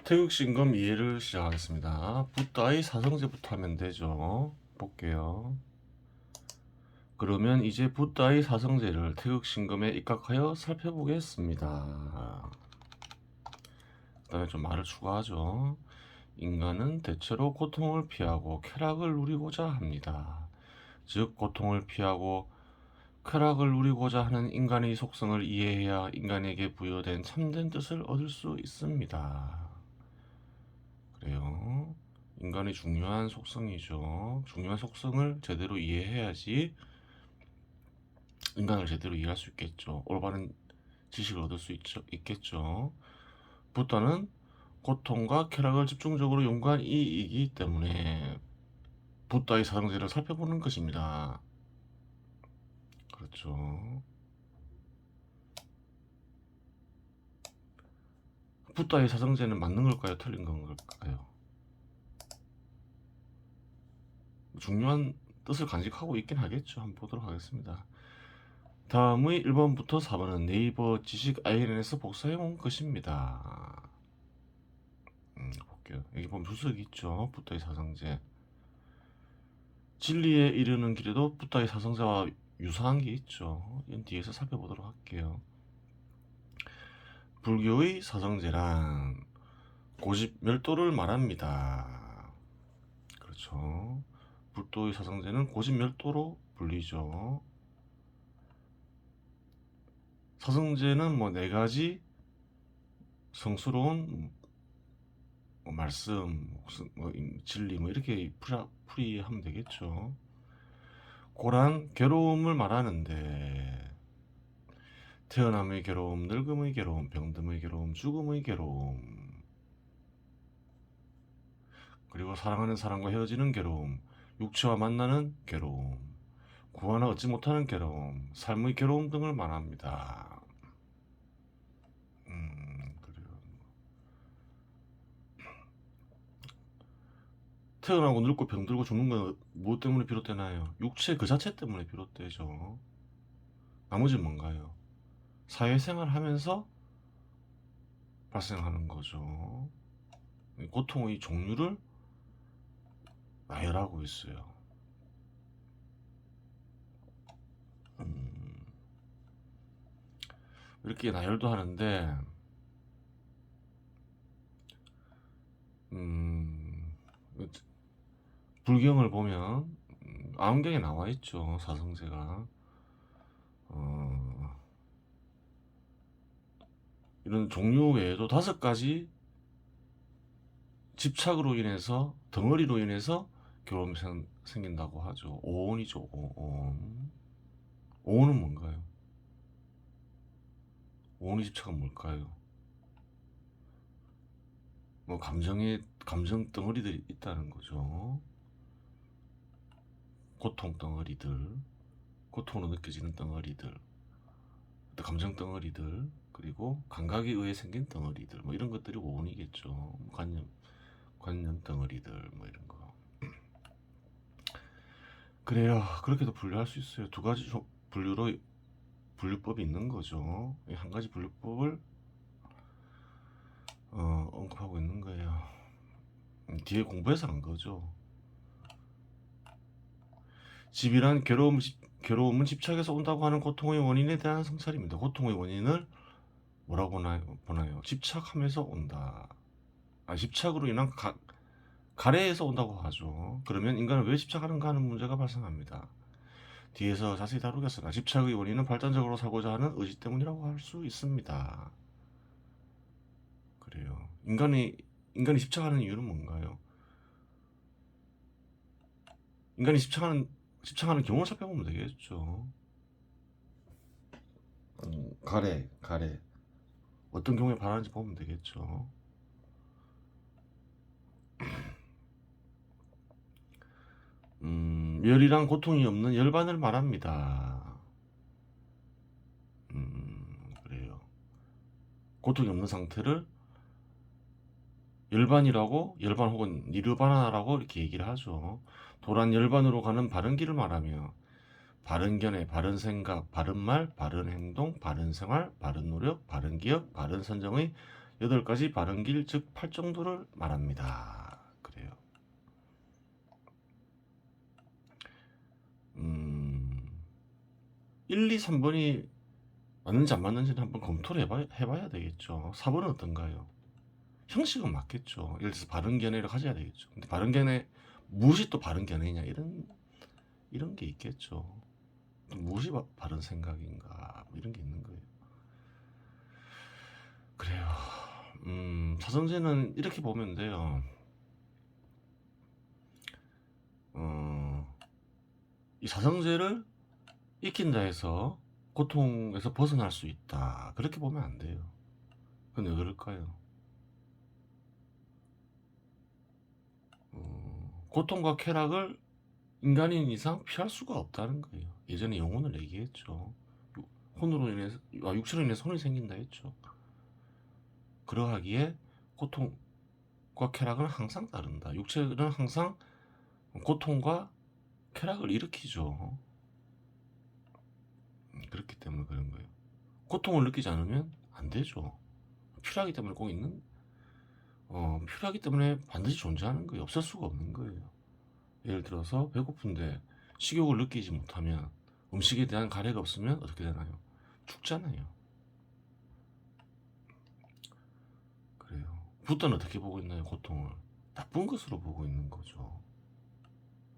태극신검 이해를 시작하겠습니다. 붓다의 사성제부터 하면 되죠. 볼게요. 그러면 이제 붓다의 사성제를 태극신검에 입각하여 살펴보겠습니다. 그 다음에 좀 말을 추가하죠. 인간은 대체로 고통을 피하고 쾌락을 누리고자 합니다. 즉 고통을 피하고 쾌락을 누리고자 하는 인간의 속성을 이해해야 인간에게 부여된 참된 뜻을 얻을 수 있습니다. 그래요. 인간의 중요한 속성이죠. 중요한 속성을 제대로 이해해야지 인간을 제대로 이해할 수 있겠죠. 올바른 지식을 얻을 수 있겠죠. 붓다는 고통과 쾌락을 집중적으로 연구한 이이기 때문에 붓다의 사성제를 살펴보는 것입니다. 그렇죠. 붓다의 사성제는 맞는 걸까요? 틀린 걸까요? 중요한 뜻을 간직하고 있긴 하겠죠. 한번 보도록 하겠습니다. 다음의 1번부터 4번은 네이버 지식 INN에서 복사해 온 것입니다. 볼게요. 여기 보면 주석이 있죠. 붓다의 사성제. 진리에 이르는 길에도 붓다의 사성제와 유사한 게 있죠. 이건 뒤에서 살펴보도록 할게요. 불교의 사성제란 고집멸도를 말합니다. 그렇죠. 불도의 사성제는 고집멸도로 불리죠. 사성제는 뭐 4가지 성스러운 말씀, 진리 이렇게 풀이하면 되겠죠. 고란 괴로움을 말하는데 태어남의 괴로움, 늙음의 괴로움, 병듦의 괴로움, 죽음의 괴로움, 그리고 사랑하는 사람과 헤어지는 괴로움, 육체와 만나는 괴로움, 구하나 얻지 못하는 괴로움, 삶의 괴로움 등을 말합니다. 그래요. 태어나고 늙고 병들고 죽는 건 무엇 때문에 비롯되나요? 육체 그 자체 때문에 비롯되죠. 나머지는 뭔가요? 사회생활 하면서 발생하는 거죠. 고통의 종류를 나열하고 있어요. 이렇게 나열도 하는데 불경을 보면 아흔경에 나와 있죠. 사성제가 이런 종류 외에도 5가지 집착으로 인해서 덩어리로 인해서 괴로움이 생긴다고 하죠. 오온이죠. 오온. 오온은 뭔가요? 오온의 집착은 뭘까요? 뭐 감정 덩어리들이 있다는 거죠. 고통 덩어리들, 고통으로 느껴지는 덩어리들, 감정 덩어리들, 그리고 감각에 의해 생긴 덩어리들, 뭐 이런 것들이 오온이겠죠. 관념 덩어리들, 뭐 이런 거. 그래요. 그렇게도 분류할 수 있어요. 2가지 분류법이 있는 거죠. 한 가지 분류법을 언급하고 있는 거예요. 뒤에 공부해서 한 거죠. 집이란 괴로움은 집착에서 온다고 하는 고통의 원인에 대한 성찰입니다. 고통의 원인을 뭐라고 보나요? 집착하면서 온다. 집착으로 인한 가래에서 온다고 하죠. 그러면 인간은 왜 집착하는가 하는 문제가 발생합니다. 뒤에서 자세히 다루겠으나 집착의 원인은 발전적으로 살고자 하는 의지 때문이라고 할 수 있습니다. 그래요. 인간이 집착하는 이유는 뭔가요? 인간이 집착하는 경우를 살펴보면 되겠죠. 가래 어떤 경우에 발하는지 보면 되겠죠. 열이란 고통이 없는 열반을 말합니다. 그래요. 고통이 없는 상태를 열반 혹은 니르바나라고 이렇게 얘기를 하죠. 도란 열반으로 가는 바른 길을 말하며 바른 견해, 바른 생각, 바른 말, 바른 행동, 바른 생활, 바른 노력, 바른 기억, 바른 선정의 8가지 바른 길, 즉 8정도를 말합니다. 그래요. 1, 2, 3번이 맞는지 안 맞는지는 한번 검토를 해봐야 되겠죠. 4번은 어떤가요? 형식은 맞겠죠. 예를 들어서 바른 견해를 가져야 되겠죠. 근데 바른 견해, 무엇이 또 바른 견해냐, 이런 게 있겠죠. 무엇이 바른 생각인가, 뭐 이런 게 있는 거예요. 그래요. 사성제는 이렇게 보면 돼요. 이 사성제를 익힌다 해서 고통에서 벗어날 수 있다, 그렇게 보면 안 돼요. 근데 왜 그럴까요? 고통과 쾌락을 인간인 이상 피할 수가 없다는 거예요. 예전에 영혼을 얘기했죠. 혼으로 인해서, 육체로 인해서 혼이 생긴다 했죠. 그러하기에 고통과 쾌락은 항상 다른다. 육체는 항상 고통과 쾌락을 일으키죠. 그렇기 때문에 그런 거예요. 고통을 느끼지 않으면 안 되죠. 필요하기 때문에 꼭 있는, 필요하기 때문에 반드시 존재하는 거예요. 없을 수가 없는 거예요. 예를 들어서 배고픈데 식욕을 느끼지 못하면, 음식에 대한 가래가 없으면 어떻게 되나요? 죽잖아요. 그래요. 붓다는 어떻게 보고 있나요? 고통을 나쁜 것으로 보고 있는 거죠.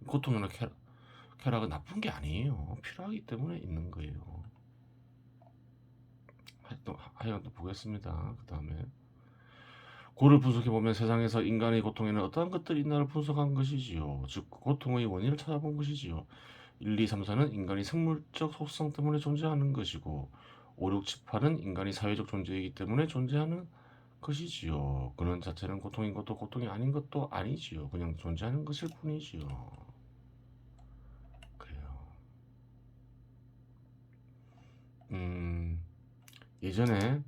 고통이나 쾌락은 나쁜 게 아니에요. 필요하기 때문에 있는 거예요. 하여간 또 보겠습니다. 그 다음에 고를 분석해보면 세상에서 인간의 고통에는 어떠한 것들이 있나를 분석한 것이지요. 즉 고통의 원인을 찾아본 것이지요. 1, 2, 3, 4는 인간이 생물적 속성 때문에 존재하는 것이고 5, 6, 7, 8은 인간이 사회적 존재이기 때문에 존재하는 것이지요. 그는 자체는 고통인 것도 고통이 아닌 것도 아니지요. 그냥 존재하는 것일 뿐이지요. 그래요. 예전에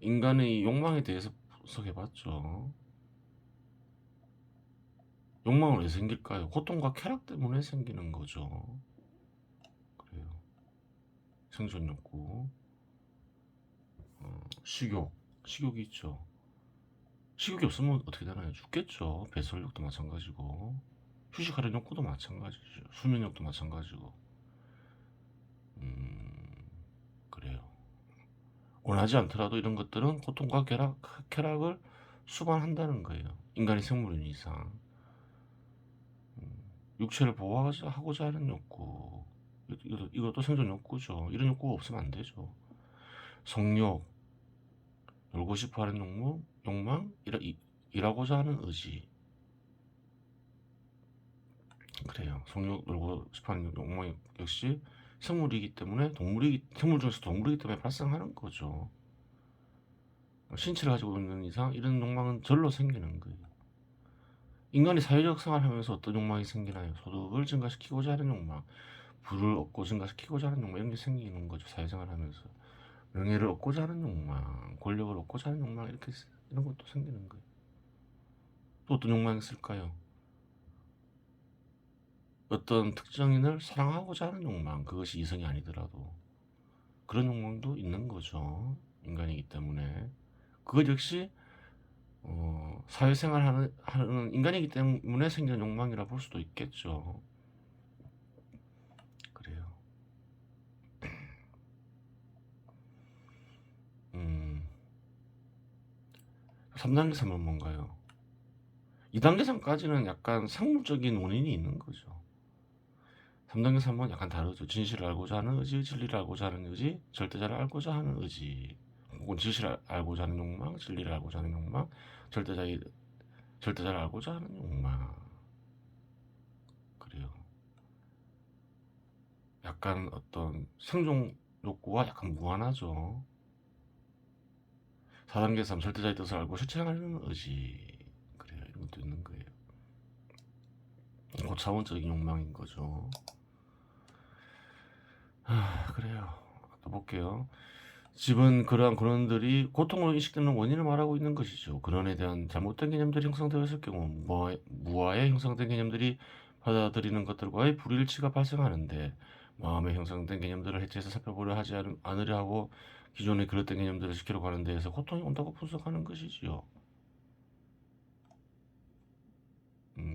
인간의 욕망에 대해서 분석해봤죠. 욕망은 왜 생길까요? 고통과 쾌락 때문에 생기는 거죠. 그래요. 생존 욕구, 식욕이 있죠. 식욕이 없으면 어떻게 되나요? 죽겠죠. 배설욕도 마찬가지고, 휴식하려는 욕구도 마찬가지죠. 수면욕도 마찬가지고. 그래요. 원하지 않더라도 이런 것들은 고통과 쾌락을 수반한다는 거예요. 인간이 생물인 이상. 육체를 보호하고자 하는 욕구, 이것도 생존 욕구죠. 이런 욕구가 없으면 안 되죠. 성욕, 놀고 싶어 하는 욕망, 일하고자 하는 의지. 그래요. 성욕, 놀고 싶어 하는 욕망 역시 생물이기 때문에, 생물 중에서 동물이기 때문에 발생하는 거죠. 신체를 가지고 있는 이상 이런 욕망은 절로 생기는 거예요. 인간이 사회적 생활하면서 어떤 욕망이 생기나요? 소득을 증가시키고자 하는 욕망, 부를 얻고 증가시키고자 하는 욕망, 이런 게 생기는 거죠. 사회생활하면서 명예를 얻고자 하는 욕망, 권력을 얻고자 하는 욕망, 이런 것도 생기는 거예요. 또 어떤 욕망이 있을까요? 어떤 특정인을 사랑하고자 하는 욕망, 그것이 이성이 아니더라도 그런 욕망도 있는 거죠. 인간이기 때문에. 그것 역시 사회생활하는 인간이기 때문에 생기는 욕망이라 볼 수도 있겠죠. 그래요. 3단계 3은 뭔가요? 2단계 3까지는 약간 생물적인 원인이 있는 거죠. 3단계 3은 약간 다르죠. 진실을 알고자 하는 의지, 진리를 알고자 하는 의지, 절대자를 알고자 하는 의지, 혹은 진실을 알고자 하는 욕망, 진리를 알고자 하는 욕망, 절대자를 알고자 하는 욕망. 그래요. 약간 어떤 생존 욕구와 약간 무한하죠. 4단계 3 절대자의 뜻을 알고 실천하려는 의지. 그래요. 이런 것도 있는 거예요. 고차원적인 욕망인 거죠. 그래요. 또 볼게요. 집은 그러한 근원들이 고통으로 인식되는 원인을 말하고 있는 것이죠. 근원에 대한 잘못된 개념들이 형성되었을 경우 무아에 형성된 개념들이 받아들이는 것들과의 불일치가 발생하는데 마음에 형성된 개념들을 해체해서 살펴보려 하지 않으려 하고 기존의 그릇된 개념들을 지키려고 하는 데에서 고통이 온다고 분석하는 것이지요.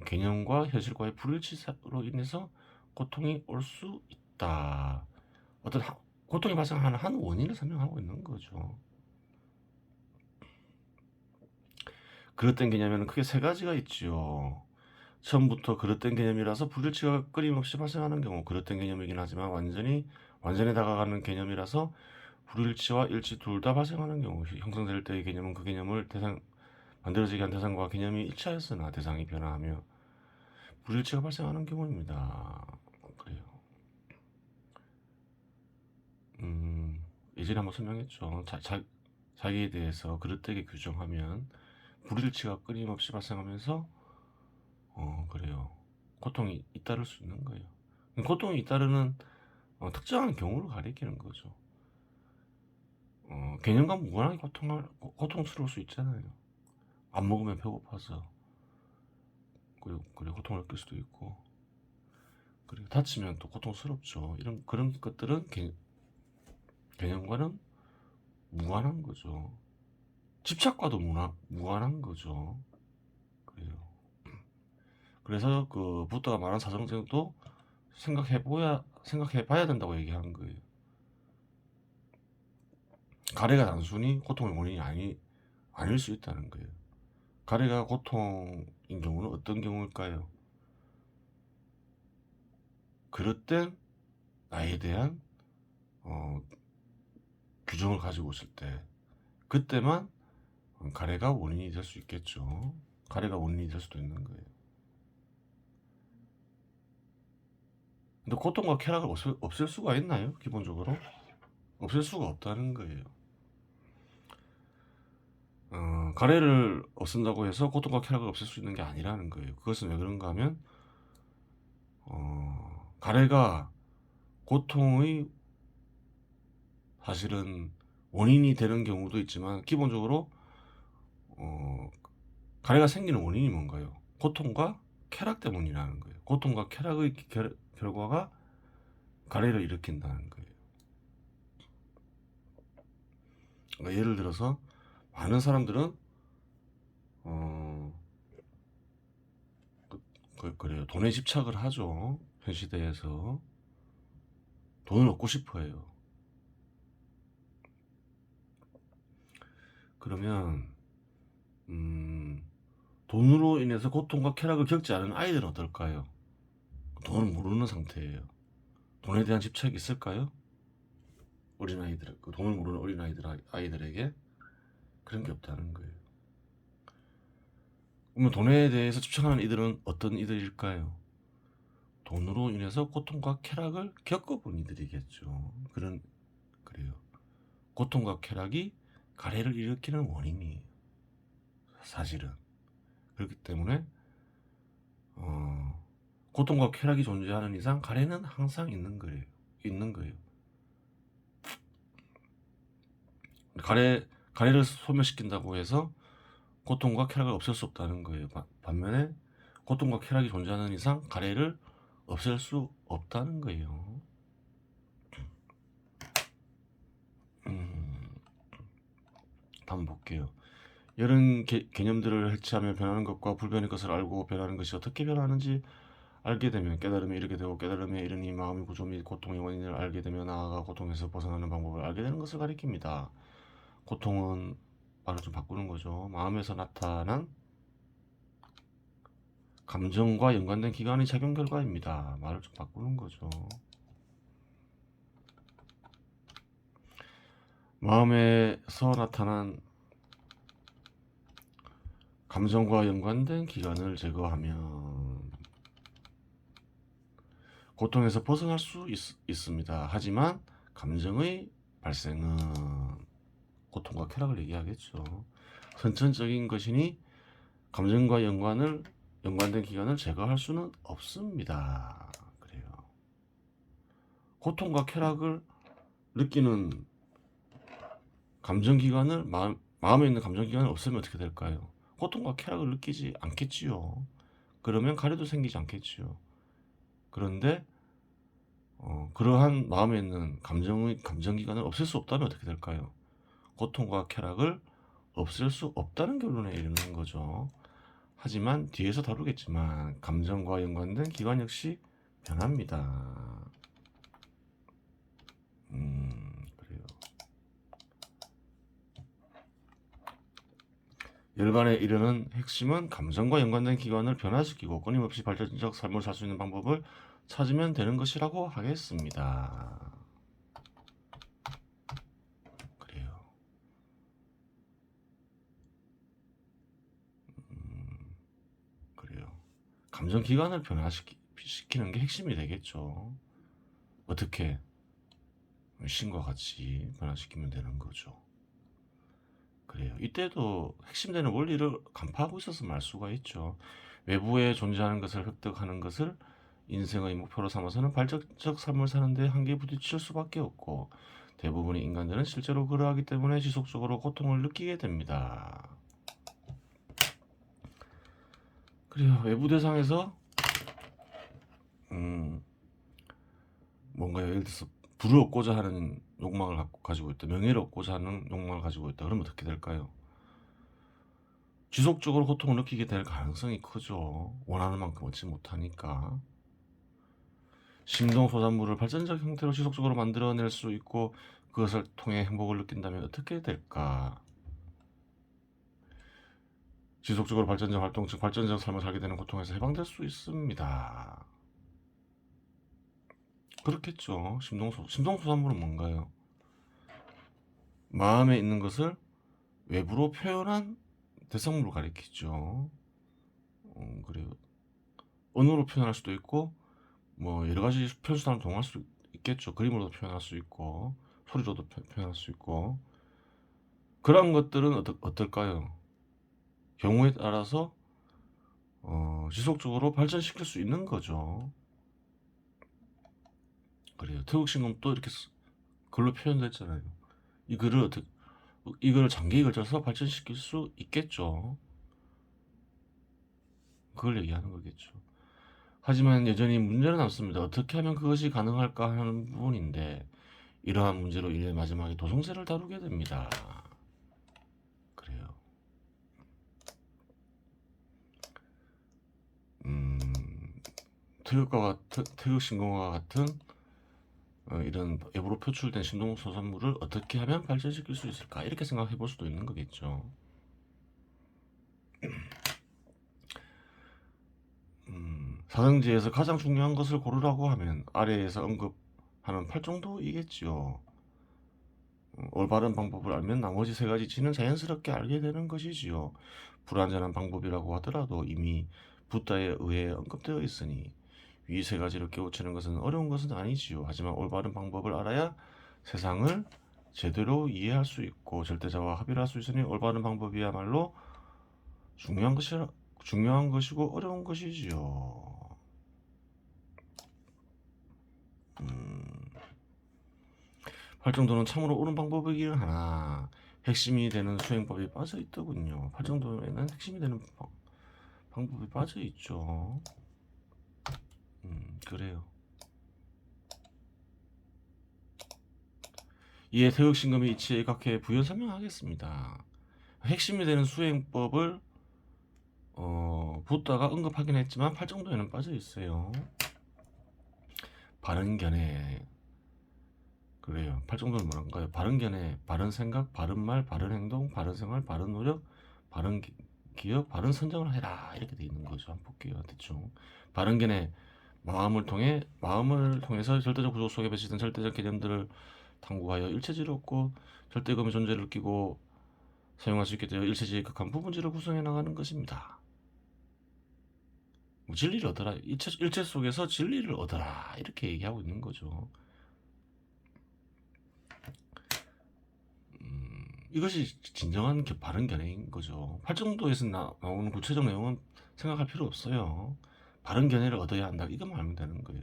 개념과 현실과의 불일치로 인해서 고통이 올 수 있다. 어떤 고통이 발생하는 한 원인을 설명하고 있는 거죠. 그릇된 개념에는 크게 세 가지가 있지요. 처음부터 그릇된 개념이라서 불일치가 끊임없이 발생하는 경우, 그릇된 개념이긴 하지만 완전히 다가가는 개념이라서 불일치와 일치 둘 다 발생하는 경우, 형성될 때의 개념은 그 개념을 만들어지게 한 대상과 개념이 일치하였으나 대상이 변화하며 불일치가 발생하는 경우입니다. 그래요. 예전에 한번 설명했죠. 자기에 대해서 그릇되게 규정하면 불일치가 끊임없이 발생하면서 그래요. 고통이 잇따를 수 있는 거예요. 고통이 잇따르는 특정한 경우를 가리키는 거죠. 개념과 무관하게 고통스러울 수 있잖아요. 안 먹으면 배고파서 그리고 고통을 느낄 수도 있고, 그리고 다치면 또 고통스럽죠. 그런 것들은 개념과는 무관한 거죠. 집착과도 무관한 거죠. 그래요. 그래서 그 부다가 말한 사정제도 생각해봐야 된다고 얘기한 거예요. 가래가 단순히 고통의 원인이 아닐 수 있다는 거예요. 가래가 고통인 경우는 어떤 경우일까요? 그릇된 나에 대한 규정을 가지고 있을 때, 그때만 가래가 원인이 될 수 있겠죠. 가래가 원인이 될 수도 있는 거예요. 근데 고통과 쾌락을 없앨 수가 있나요? 기본적으로 없앨 수가 없다는 거예요. 가래를 없앤다고 해서 고통과 쾌락을 없앨 수 있는 게 아니라는 거예요. 그것은 왜 그런가 하면 가래가 고통의 사실은 원인이 되는 경우도 있지만, 기본적으로 가래가 생기는 원인이 뭔가요? 고통과 쾌락 때문이라는 거예요. 고통과 쾌락의 결과가 가래를 일으킨다는 거예요. 그러니까 예를 들어서 많은 사람들은 그래요. 돈에 집착을 하죠. 현 시대에서 돈을 얻고 싶어해요. 그러면 돈으로 인해서 고통과 쾌락을 겪지 않은 아이들은 어떨까요? 돈을 모르는 상태예요. 돈에 대한 집착이 있을까요? 어린아이들, 돈을 모르는 어린아이들에게 그런 게 없다는 거예요. 그러면 돈에 대해서 집착하는 이들은 어떤 이들일까요? 돈으로 인해서 고통과 쾌락을 겪어본 이들이겠죠. 그래요. 고통과 쾌락이 가래를 일으키는 원인이에요. 사실은. 그렇기 때문에 고통과 쾌락이 존재하는 이상 가래는 항상 있는 거예요. 가래를 소멸시킨다고 해서 고통과 쾌락을 없앨 수 없다는 거예요. 반면에 고통과 쾌락이 존재하는 이상 가래를 없앨 수 없다는 거예요. 한번 볼게요. 이런 개념들을 해체하며 변하는 것과 불변의 것을 알고 변하는 것이 어떻게 변하는지 알게 되면 깨달음에 이르게 되고, 깨달음에 이르니 마음의 구조 및 고통의 원인을 알게 되며 나아가 고통에서 벗어나는 방법을 알게 되는 것을 가리킵니다. 고통은 말을 좀 바꾸는 거죠. 마음에서 나타난 감정과 연관된 기관의 작용 결과입니다. 말을 좀 바꾸는 거죠. 마음에서 나타난 감정과 연관된 기관을 제거하면 고통에서 벗어날 수 있습니다. 하지만 감정의 발생은 고통과 쾌락을 얘기하겠죠. 선천적인 것이니 감정과 연관된 기관을 제거할 수는 없습니다. 그래요. 고통과 쾌락을 느끼는 감정기관을 마음에 있는 감정기관을 없애면 어떻게 될까요? 고통과 쾌락을 느끼지 않겠지요. 그러면 가래도 생기지 않겠지요. 그런데 그러한 마음에 있는 감정기관을 없앨 수 없다면 어떻게 될까요? 고통과 쾌락을 없앨 수 없다는 결론에 이르는 거죠. 하지만 뒤에서 다루겠지만 감정과 연관된 기관 역시 변합니다. 그래요. 열반에 이르는 핵심은 감정과 연관된 기관을 변화시키고 끊임없이 발전적 삶을 살 수 있는 방법을 찾으면 되는 것이라고 하겠습니다. 그래요. 그래요. 감정 기관을 변화시키는 게 핵심이 되겠죠. 어떻게? 신과 같이 변화시키면 되는 거죠. 그래요. 이때도 핵심되는 원리를 간파하고 있었으면 알 수가 있죠. 외부에 존재하는 것을 획득하는 것을 인생의 목표로 삼아서는 발전적 삶을 사는데 한계에 부딪힐 수밖에 없고 대부분의 인간들은 실제로 그러하기 때문에 지속적으로 고통을 느끼게 됩니다. 그래요. 외부 대상에서 뭔가 예를 들어서 부를 얻고자 하는 욕망을 가지고 있다. 명예를 얻고자 하는 욕망을 가지고 있다. 그러면 어떻게 될까요? 지속적으로 고통을 느끼게 될 가능성이 크죠. 원하는 만큼 얻지 못하니까. 심동소산물을 발전적 형태로 지속적으로 만들어낼 수 있고 그것을 통해 행복을 느낀다면 어떻게 될까? 지속적으로 발전적 활동, 즉 발전적 삶을 살게 되는 고통에서 해방될 수 있습니다. 그렇겠죠. 심동소산물은 뭔가요? 마음에 있는 것을 외부로 표현한 대상물을 가리키죠. 그래요. 언어로 표현할 수도 있고 뭐 여러 가지 표현수단을 동할 수 있겠죠. 그림으로도 표현할 수 있고 소리로도 표현할 수 있고 그런 것들은 어떨까요? 경우에 따라서 지속적으로 발전시킬 수 있는 거죠. 그래요. 태국신금도 이렇게 글로 표현됐잖아요. 이거를 장기에 걸쳐서 발전시킬 수 있겠죠. 그걸 얘기하는 거겠죠. 하지만 여전히 문제는 남습니다. 어떻게 하면 그것이 가능할까 하는 부분인데 이러한 문제로 일의 마지막에 도성새를 다루게 됩니다. 그래요. 태극신공과 같은 이런 외부로 표출된 신동소산물을 어떻게 하면 발전시킬 수 있을까 이렇게 생각해 볼 수도 있는 거겠죠. 사성지에서 가장 중요한 것을 고르라고 하면 아래에서 언급하는 8정도이겠지요. 올바른 방법을 알면 나머지 세 가지 지는 자연스럽게 알게 되는 것이지요. 불완전한 방법이라고 하더라도 이미 붓다에 의해 언급되어 있으니 위 세 가지를 깨우치는 것은 어려운 것은 아니지요. 하지만 올바른 방법을 알아야 세상을 제대로 이해할 수 있고 절대자와 합의를 할 수 있으니 올바른 방법이야말로 중요한 것이고 어려운 것이지요. 팔정도는 참으로 옳은 방법이긴 하나 핵심이 되는 수행법이 빠져 있더군요. 팔정도에는 핵심이 되는 방법이 빠져 있죠. 그래요. 이에 태극신금의 이치에 입각해 부연 설명하겠습니다. 핵심이 되는 수행법을 붓다가 언급하긴 했지만 팔정도에는 빠져 있어요. 바른 견해. 그래요. 팔정도는 뭐란가요? 바른 견해, 바른 생각, 바른 말, 바른 행동, 바른 생활, 바른 노력, 바른 기억, 바른 선정을 해라 이렇게 돼 있는 거죠. 한번 볼게요. 대충 바른 견해, 마음을 통해서 절대적 구조 속에 배치된 절대적 개념들을 탐구하여 일체지를 얻고 절대감의 존재를 느끼고 사용할 수 있게 되어 일체지의 극한 부분지를 구성해 나가는 것입니다. 진리를 얻어라. 일체 속에서 진리를 얻어라. 이렇게 얘기하고 있는 거죠. 이것이 진정한 바른 견해인 거죠. 팔정도에서 나오는 구체적 내용은 생각할 필요 없어요. 바른 견해를 얻어야 한다. 이것만 알면 되는 거예요.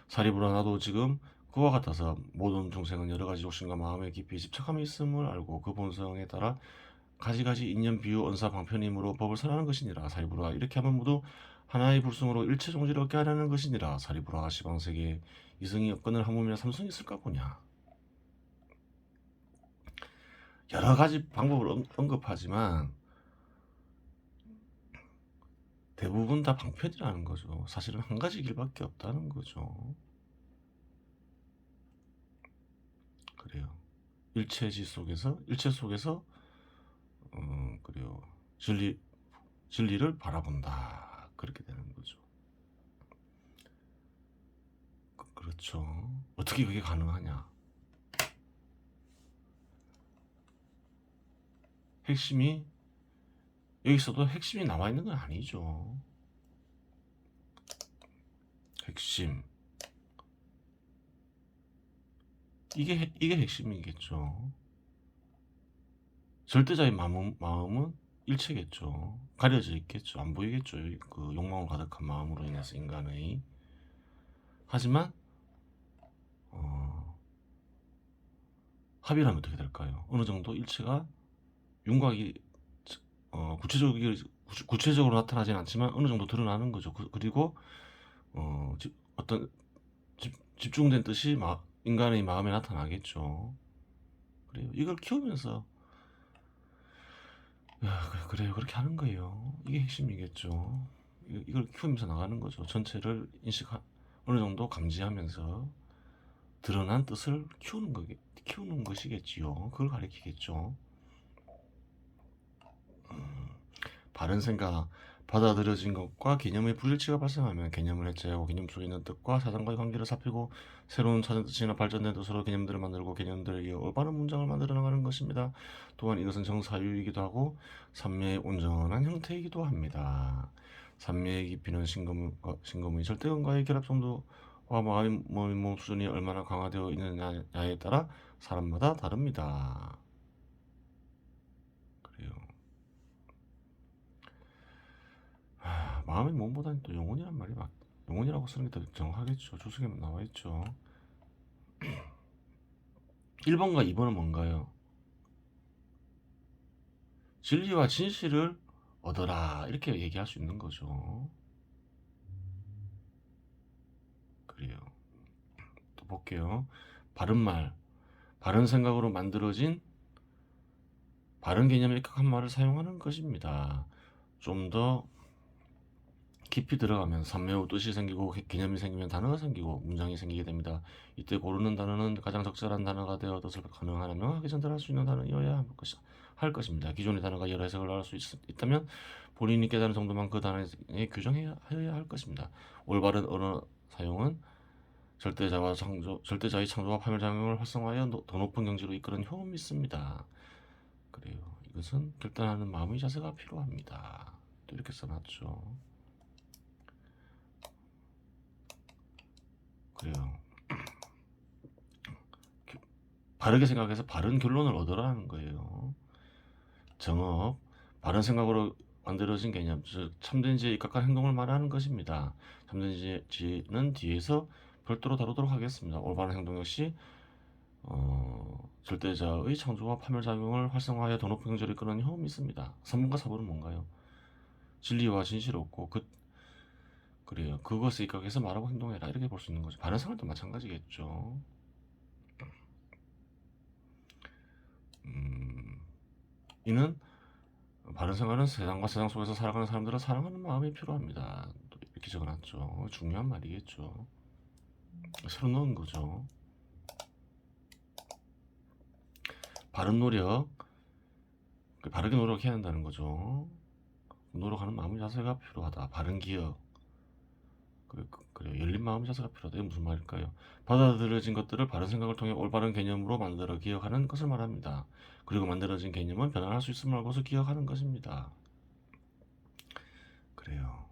사리부라 나도 지금 그와 같아서 모든 중생은 여러 가지 욕심과 마음에 깊이 집착함이 있음을 알고 그 본성에 따라 가지가지 인연 비유 언사 방편임으로 법을 설하는 것이니라. 사리부라. 이렇게 하면 모두 하나의 불승으로 일체 종지를 얻게 하려는 것이니라. 사리부라. 시방세계 이승이 업건을 한 몸이나 삼성이 있을까 보냐. 여러 가지 방법을 언급하지만 대부분 다 방편이라는 거죠. 사실은 한 가지 길밖에 없다는 거죠. 그래요. 일체 속에서 그래요. 진리를 바라본다. 그렇게 되는 거죠. 그렇죠. 어떻게 그게 가능하냐? 핵심이 여기서도 핵심이 남아 있는 건 아니죠. 핵심 이게 핵심이겠죠. 절대자의 마음은 일체겠죠. 가려져 있겠죠. 안 보이겠죠. 그 욕망으로 가득한 마음으로 인해서 인간의. 하지만 합의라면 어떻게 될까요? 어느 정도 일체가 윤곽이 구체적으로 나타나진 않지만 어느 정도 드러나는 거죠. 그리고 어떤 집중된 뜻이 인간의 마음에 나타나겠죠. 그래요. 이걸 키우면서 그래요. 그렇게 하는 거예요. 이게 핵심이겠죠. 이걸 키우면서 나가는 거죠. 전체를 어느 정도 감지하면서 드러난 뜻을 키우는 것이겠지요. 그걸 가리키겠죠. 바른 생각, 받아들여진 것과 개념의 불일치가 발생하면 개념을 해체하고 개념 속에 있는 뜻과 사상과의 관계를 살피고 새로운 찾은 뜻이나 발전된 뜻으로 개념들을 만들고 개념들에 이어 올바른 문장을 만들어 나가는 것입니다. 또한 이것은 정사유이기도 하고 삼매의 온전한 형태이기도 합니다. 삼매의 깊이는 신검의 절대감과의 결합 정도와 마음의 몸 수준이 얼마나 강화되어 있느냐에 따라 사람마다 다릅니다. 그래요. 마음의 몸보다는 또 영혼이란 말이 영혼이라고 쓰는 게 더 정확하겠죠. 주석에 나와 있죠. 1번과 2번은 뭔가요? 진리와 진실을 얻어라 이렇게 얘기할 수 있는 거죠. 그래요. 또 볼게요. 바른 말, 바른 생각으로 만들어진 바른 개념에 입각한 말을 사용하는 것입니다. 좀 더 깊이 들어가면 삼매우 뜻이 생기고 개념이 생기면 단어가 생기고 문장이 생기게 됩니다. 이때 고르는 단어는 가장 적절한 단어가 되어 뜻을 가능한 명확하게 전달할 수 있는 단어여야 할 것입니다. 기존의 단어가 여러 해석을 할 수 있다면 본인이 깨달은 정도만 그 단어에 규정해야 할 것입니다. 올바른 언어 사용은 절대자의 창조와 파멸작용을 활성화하여 더 높은 경지로 이끄는 효험이 있습니다. 그래요. 이것은 결단하는 마음의 자세가 필요합니다. 또 이렇게 써놨죠. 그래요. 바르게 생각해서 바른 결론을 얻으라는 거예요. 정업, 바른 생각으로 만들어진 개념, 즉 참된 지에 입각한 행동을 말하는 것입니다. 참된 지는 뒤에서 별도로 다루도록 하겠습니다. 올바른 행동 역시 절대자의 창조와 파멸작용을 활성화하여 더 높은 경지를 이끄는 효험이 있습니다. 3번과 4번은 뭔가요? 진리와 진실을 얻고 그래요. 그것에 입각해서 말하고 행동해라 이렇게 볼 수 있는 거죠. 바른 생활도 마찬가지겠죠. 이는 바른 생활은 세상과 세상 속에서 살아가는 사람들을 사랑하는 마음이 필요합니다. 또 이렇게 적어놨죠. 중요한 말이겠죠. 새로 넣은 거죠. 바른 노력, 바르게 노력해야 한다는 거죠. 노력하는 마음의 자세가 필요하다. 바른 기억, 그래 열린 마음의 자세가 필요하다. 이게 무슨 말일까요? 받아들여진 것들을 바른 생각을 통해 올바른 개념으로 만들어 기억하는 것을 말합니다. 그리고 만들어진 개념은 변화할 수 있음을 알고서 기억하는 것입니다. 그래요.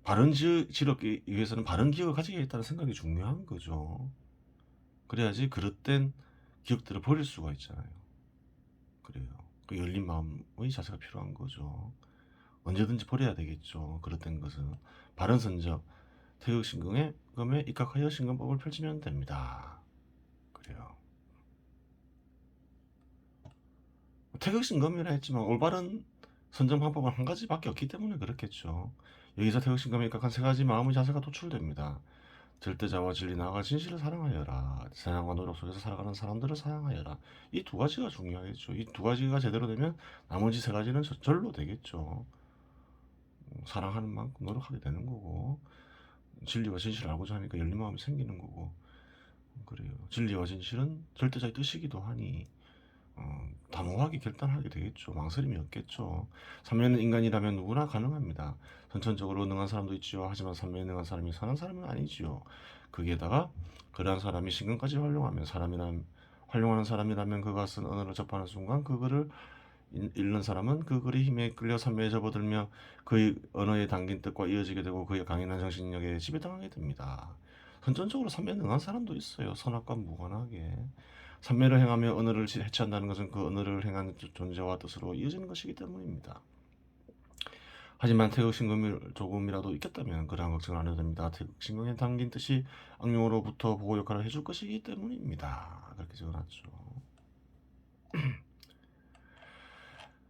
바른 지력기 위해서는 바른 기억을 가지겠다는 생각이 중요한 거죠. 그래야지 그릇된 기억들을 버릴 수가 있잖아요. 그래요. 그 열린 마음의 자세가 필요한 거죠. 언제든지 버려야 되겠죠. 그릇된 것은. 바른 선적, 태극신금에 입각하여 신금법을 펼치면 됩니다. 그래요. 태극신검이라 했지만 올바른 선정 방법은 한 가지밖에 없기 때문에 그렇겠죠. 여기서 태극신검에 입각한 세 가지 마음의 자세가 도출됩니다. 절대자와 진리 나아가 진실을 사랑하여라. 사랑과 노력 속에서 살아가는 사람들을 사랑하여라. 이 두 가지가 중요하겠죠. 이 두 가지가 제대로 되면 나머지 세 가지는 절로 되겠죠. 사랑하는 만큼 노력하게 되는 거고, 진리와 진실을 알고자 하니까 열린 마음이 생기는 거고, 그래요. 진리와 진실은 절대자의 뜻이기도 하니 단호하게 결단하게 되겠죠. 망설임이 없겠죠. 삼면은 인간이라면 누구나 가능합니다. 선천적으로 능한 사람도 있지요. 하지만 삼면에 능한 사람이 선한 사람은 아니지요. 거기에다가 그러한 사람이 신경까지 활용하는 사람이라면 그가 쓴 언어를 접하는 순간 그 글을 읽는 사람은 그 글의 힘에 끌려 삼면에 접어들며 그의 언어에 담긴 뜻과 이어지게 되고 그의 강인한 정신력에 지배당하게 됩니다. 선천적으로 삼면에 능한 사람도 있어요. 선악과 무관하게. 삼매를 행하며 언어를 해체한다는 것은 그 언어를 행한 존재와 뜻으로 이어지는 것이기 때문입니다. 하지만 태극신금이 조금이라도 있겠다면 그러한 걱정을 안 해도 됩니다. 태극신금에 담긴 뜻이 악령으로부터 보호 역할을 해줄 것이기 때문입니다. 그렇게 적어놨죠.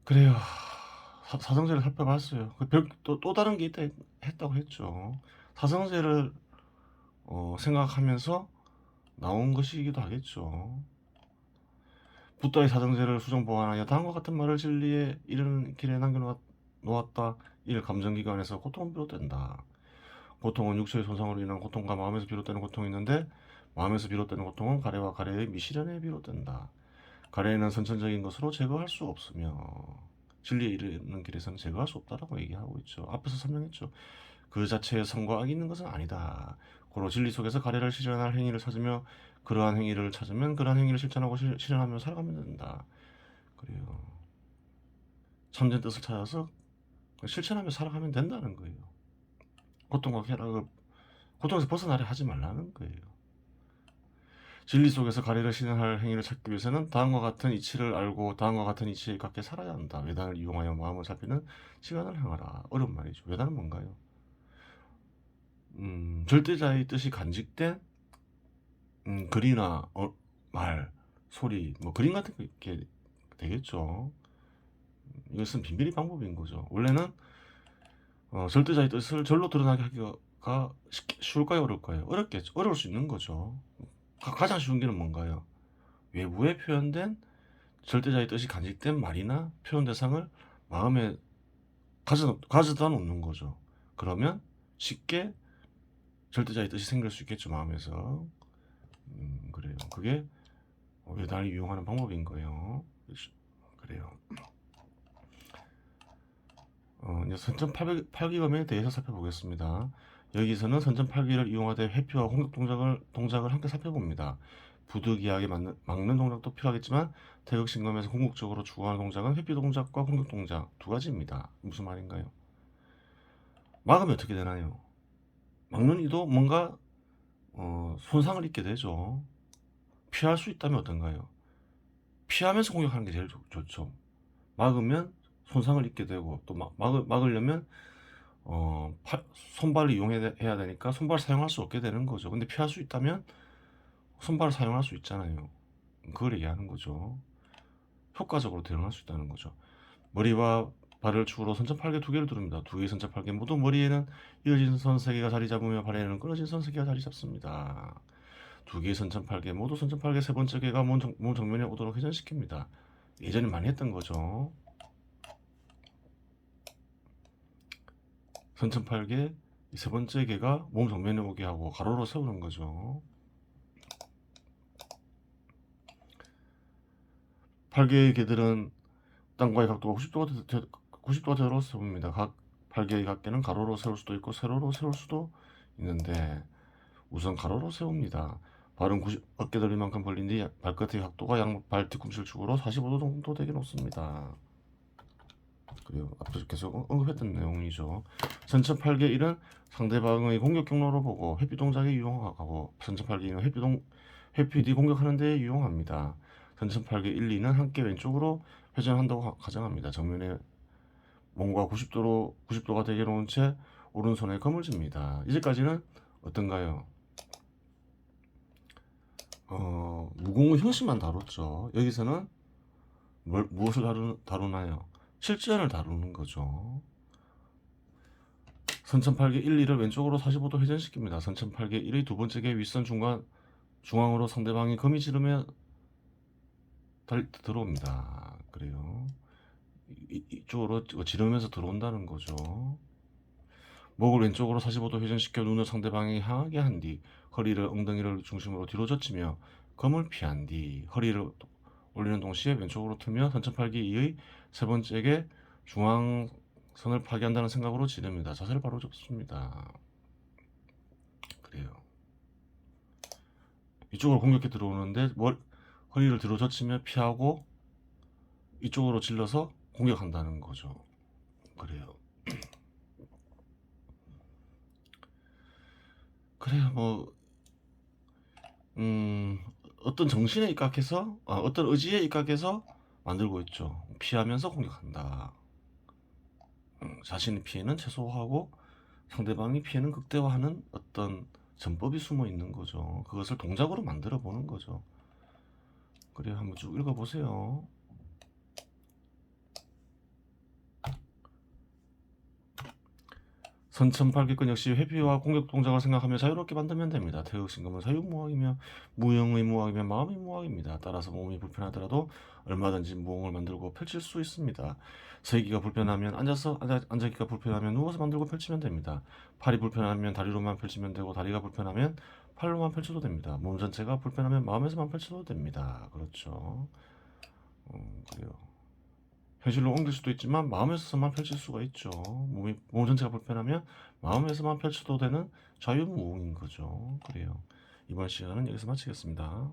그래요. 사성제를 살펴봤어요. 또 다른 게 있다 했다고 했죠. 사성제를 생각하면서 나온 것이기도 하겠죠. 붓다의 사정제를 수정 보완하여 다음과 같은 말을 진리에 이르는 길에 남겨놓았다. 이를 감정기관에서 고통은 비롯된다. 고통은 육체의 손상으로 인한 고통과 마음에서 비롯되는 고통이 있는데 마음에서 비롯되는 고통은 가래와 가래의 미시련에 비롯된다. 가래는 선천적인 것으로 제거할 수 없으며 진리에 이르는 길에서는 제거할 수 없다라고 얘기하고 있죠. 앞에서 설명했죠. 그 자체에 선과 악이 있는 것은 아니다. 고로 진리 속에서 가래를 실현할 행위를 찾으며 그러한 행위를 찾으면 그러한 행위를 실천하고 실현하며 살아가면 된다. 그래요. 참된 뜻을 찾아서 실천하며 살아가면 된다는 거예요. 고통과 쾌락을 고통에서 벗어나려 하지 말라는 거예요. 진리 속에서 가래를 실현할 행위를 찾기 위해서는 다음과 같은 이치를 알고 다음과 같은 이치에 갖게 살아야 한다. 외단을 이용하여 마음을 살피는 시간을 행하라. 어려운 말이죠. 외단은 뭔가요? 절대자의 뜻이 간직된 글이나 말, 소리, 뭐 그림 같은 게 되겠죠. 이것은 비밀의 방법인 거죠. 원래는 절대자의 뜻을 절로 드러나게 하기가 쉬울까요, 어려울까요? 어렵겠죠. 어려울 수 있는 거죠. 가장 쉬운 길은 뭔가요? 외부에 표현된 절대자의 뜻이 간직된 말이나 표현 대상을 마음에 가져다 놓는 거죠. 그러면 쉽게 절대자의 뜻이 생길 수 있겠죠, 마음에서. 그래요. 그게 외단을 이용하는 방법인 거예요. 그래요. 이제 선점 8기검에 대해서 살펴보겠습니다. 여기서는 선점 8기를 이용하되 회피와 공격 동작을 함께 살펴봅니다. 부득이하게 막는 동작도 필요하겠지만 태극신검에서 궁극적으로 추구하는 동작은 회피 동작과 공격 동작 두 가지입니다. 무슨 말인가요? 막으면 어떻게 되나요? 막는 이도 뭔가 손상을 입게 되죠. 피할 수 있다면 어떤가요? 피하면서 공격하는 게 제일 좋죠. 막으면 손상을 입게 되고 또 막으려면 손발을 이용해야 되니까 손발을 사용할 수 없게 되는 거죠. 근데 피할 수 있다면 손발을 사용할 수 있잖아요. 그걸 얘기하는 거죠. 효과적으로 대응할 수 있다는 거죠. 머리와 발을 축으로 선점 8개 두 개를 두릅니다. 두 개의 선점 8개 모두 머리에는 이어진 선 3개가 자리 잡으며 발에는 끊어진 선 3개가 자리 잡습니다. 두 개의 선점 8개 모두 선점 8개 세 번째 개가 몸 정면에 오도록 회전시킵니다. 예전에 많이 했던 거죠. 선점 8개 세 번째 개가 몸 정면에 오게 하고 가로로 세우는 거죠. 8개의 개들은 땅과의 각도가 90도가 되도록 세웁니다. 각 8개의 각개는 가로로 세울 수도 있고 세로로 세울 수도 있는데 우선 가로로 세웁니다. 발은 어깨 넓이만큼 벌린 뒤 발끝의 각도가 양발 뒤꿈치를 축으로 45도 정도 되게 놓습니다. 그리고 앞에서 계속 언급했던 내용이죠. 선천 8개 1은 상대방의 공격 경로로 보고 회피 동작에 유용하고 선천 8개 2는 회피 뒤 공격하는 데 유용합니다. 선천 8개 1, 2는 함께 왼쪽으로 회전한다고 가정합니다. 정면에 몸과 90도가 되게 놓은 채 오른손에 검을 줍니다. 이제까지는 어떤가요? 무공의 형식만 다뤘죠. 여기서는 무엇을 다루나요? 실전을 다루는 거죠. 선천팔계 1, 2를 왼쪽으로 45도 회전시킵니다. 선천팔계 1의 두 번째 개 윗선 중앙으로 상대방이 거미 지르며 들어옵니다. 그래요. 이쪽으로 지르면서 들어온다는 거죠. 목을 왼쪽으로 45도 회전시켜 눈을 상대방이 향하게 한 뒤 허리를 엉덩이를 중심으로 뒤로 젖히며 검을 피한 뒤 허리를 올리는 동시에 왼쪽으로 틀며 선천팔기 2의 세 번째 개 중앙선을 파괴한다는 생각으로 지릅니다. 자세를 바로 잡습니다. 그래요. 이쪽으로 공격해 들어오는데 허리를 뒤로 젖히며 피하고 이쪽으로 질러서 공격한다는 거죠. 그래요. 그래요. 뭐 어떤 정신에 입각해서 어떤 의지에 입각해서 만들고 있죠. 피하면서 공격한다. 자신의 피해는 최소화하고 상대방의 피해는 극대화하는 어떤 전법이 숨어 있는 거죠. 그것을 동작으로 만들어 보는 거죠. 그래요. 한번 쭉 읽어보세요. 선천팔기권 역시 회피와 공격 동작을 생각하며 자유롭게 만들면 됩니다. 태극신금은 사유무학이며 무형의 무학이며 마음의 무학입니다. 따라서 몸이 불편하더라도 얼마든지 무용을 만들고 펼칠 수 있습니다. 서기가 불편하면 앉아기가 불편하면 누워서 만들고 펼치면 됩니다. 팔이 불편하면 다리로만 펼치면 되고 다리가 불편하면 팔로만 펼쳐도 됩니다. 몸 전체가 불편하면 마음에서만 펼쳐도 됩니다. 그렇죠. 그래요. 현실로 옮길 수도 있지만 마음에서만 펼칠 수가 있죠. 몸 전체가 불편하면 마음에서만 펼쳐도 되는 자유무용인 거죠. 그래요. 이번 시간은 여기서 마치겠습니다.